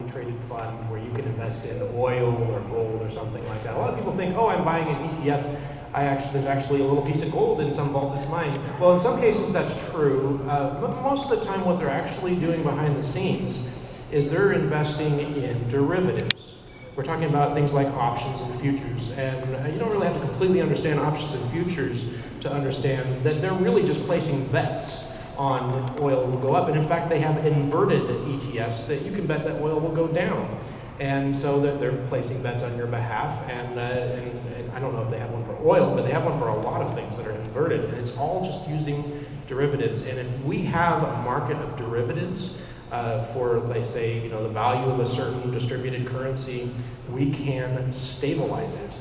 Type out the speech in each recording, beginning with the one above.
traded fund where you can invest in oil or gold or something like that. A lot of people think, oh, I'm buying an ETF. There's actually a little piece of gold in some vault that's mine. Well, in some cases that's true, but most of the time what they're actually doing behind the scenes is they're investing in derivatives. We're talking about things like options and futures, and you don't really have to completely understand options and futures to understand that they're really just placing bets on oil will go up. And in fact, they have inverted ETFs that you can bet that oil will go down. And so that they're placing bets on your behalf. And I don't know if they have one for oil, but they have one for a lot of things that are inverted. And it's all just using derivatives. And if we have a market of derivatives for, let's say, the value of a certain distributed currency, we can stabilize it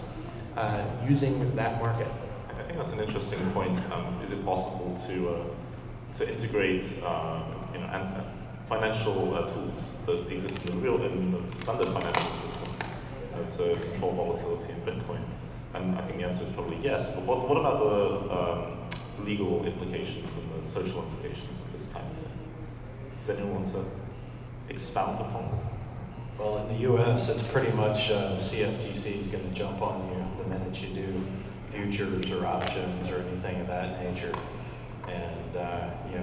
using that market. I think that's an interesting point. Is it possible to integrate financial tools that exist in the standard financial system to control volatility in Bitcoin? And I think the answer is probably yes. But what about the legal implications and the social implications of this kind of thing? Does anyone want to expound upon this? Well, in the U.S., it's pretty much CFTC is going to jump on you the minute you do futures or options or anything of that nature. And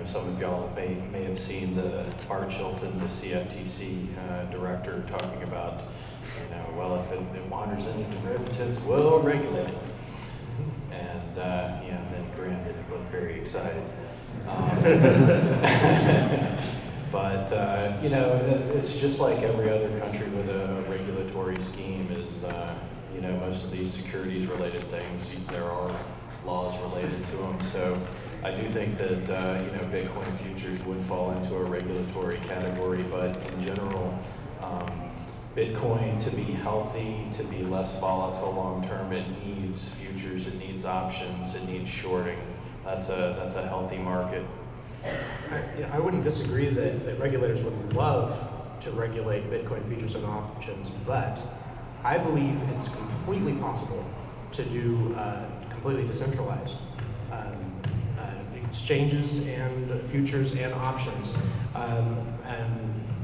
some of y'all may have seen the Art Chilton, the CFTC director, talking about, well, if it wanders into derivatives, we'll regulate it. And then grinned and looked very excited. But it's just like every other country with a regulatory scheme. Is most of these securities-related things, there are laws related to them. So I do think that Bitcoin futures would fall into a regulatory category, but in general, Bitcoin to be healthy, to be less volatile long term, it needs futures, it needs options, it needs shorting. That's a healthy market. I wouldn't disagree that regulators would love to regulate Bitcoin futures and options, but I believe it's completely possible to do completely decentralized exchanges and futures and options.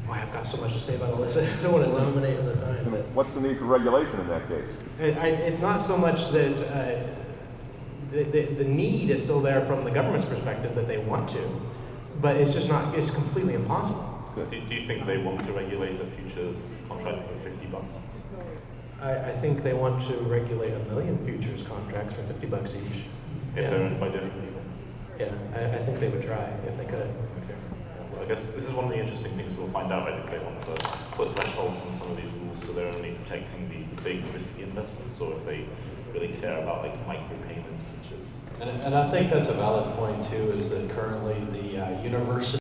I've got so much to say about all this. I don't want to eliminate the time. But what's the need for regulation in that case? It's not so much that the need is still there from the government's perspective that they want to, but it's just not. It's completely impossible. Do you think they want to regulate a futures contract for $50? I think they want to regulate 1 million futures contracts for $50 each. If they're owned by different people. Yeah, I think they would try if they could. Okay. Well, I guess this is one of the interesting things we'll find out if they want to put thresholds on some of these rules so they're only protecting the big risky investors, or if they really care about like micropayment features. And I think that's a valid point too, is that currently the university